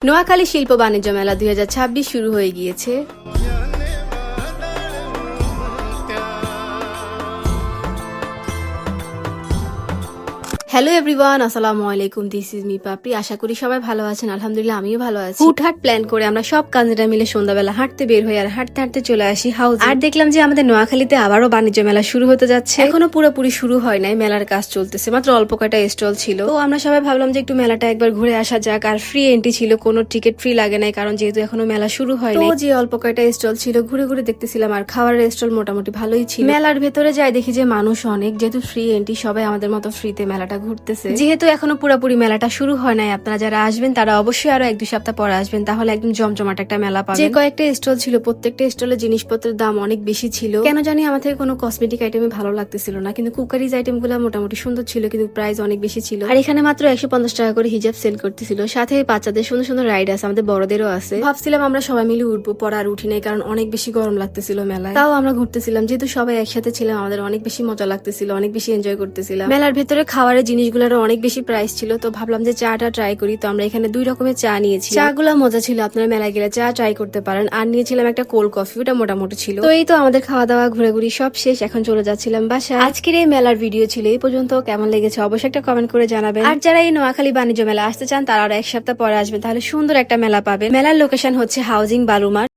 নোয়াখালী শিল্প বাণিজ্য মেলা 2026 শুরু হয়ে গিয়েছে। হ্যালো এভরিওয়ান, আসসালামু আলাইকুম। দিস ইজ মি পাপড়ি। আশা করি সবাই ভালো আছেন। আলহামদুলিল্লাহ আমিও ভালো আছি। হুটহাট প্ল্যান করে আমরা সব কাজিনরা মিলে সন্ধ্যাবেলা হাঁটতে বের হই আর হাঁটতে হাঁটতে চলে আসি হাউস। আর দেখলাম যে আমাদের নোয়াখালীতে আবারও বাণিজ্য মেলা শুরু হতে যাচ্ছে। এখনো পুরোপুরি শুরু হয় নাই, মেলার কাজ চলতেছে, মাত্র অল্প কয়টা স্টল ছিল। তো আমরা সবাই ভাবলাম যে একটু মেলাটা একবার ঘুরে আসা যাক। আর ফ্রি এন্ট্রি ছিল, কোনো টিকিট ফ্রি লাগে নাই, কারণ যেহেতু এখনো মেলা শুরু হয় নাই। তো যে অল্প কয়টা স্টল ছিল ঘুরে ঘুরে দেখতেছিলাম, আর খাবারের স্টল মোটামুটি ভালোই ছিল। মেলার ভেতরে যাই দেখি যে মানুষ অনেক, যেহেতু ফ্রি এন্ট্রি সবাই আমাদের মতো ফ্রিতে মেলাটা ঘুরতেছে। যেহেতু এখনো পুরোপুরি মেলাটা শুরু হয় নাই, আপনারা যারা আসবেন তারা অবশ্যই আরো 1-2 সপ্তাহ পরে আসবেন, তাহলে একদম জমজমাট একটা মেলা পাবেন। যে কয়েকটা স্টল ছিল প্রত্যেকটা স্টলে জিনিসপত্রের দাম অনেক বেশি ছিল। কেন জানি আমার থেকে কোনো কসমেটিক আইটেমই ভালো লাগতেছিল না, কিন্তু কুকারিজ আইটেম গুলো মোটামুটি সুন্দর ছিল, কিন্তু প্রাইস অনেক বেশি ছিল। আর এখানে মাত্র 150 টাকা করে হিজাব সেল করতেছিল। সাথে বাচ্চাদের সুন্দর সুন্দর রাইড আছে, আমাদের বড়দেরও আছে। ভাবছিলাম আমরা সবাই মিলে উঠবো, পরে আর উঠি নাই, কারণ অনেক বেশি গরম লাগতেছিল মেলায়। তাও আমরা ঘুরতেছিলাম, যেহেতু সবাই একসাথে ছিলাম আমাদের অনেক বেশি মজা লাগতেছিল, অনেক বেশি এনজয় করতেছিলাম। মেলার ভেতরে খাবারের জিনিসগুলোর অনেক বেশি প্রাইস ছিল, তো ভাবলাম যে চাটা ট্রাই করি। তো আমরা এখানে 2 রকমের চা নিয়েছি, চা গুলা মজা ছিল, আপনারা মেলায় গেলে চা ট্রাই করতে পারেন। আর নিয়েছিলাম একটা কোল্ড কফি, ওটা মোটামুটি ছিল। তো এই তো আমাদের খাওয়া দাওয়া ঘুরাঘুরি সব শেষ, এখন চলে যাচ্ছিলাম বাসায়। আজকের এই মেলার ভিডিও ছিল এই পর্যন্ত। কেমন লেগেছে অবশ্যই একটা কমেন্ট করে জানাবেন। আর যারা এই নোয়াখালী বাণিজ্য মেলা আসতে চান তারা আরো 1 সপ্তাহ পরে আসবেন, তাহলে সুন্দর একটা মেলা পাবেন। মেলার লোকেশন হচ্ছে হাউজিং বালুমার।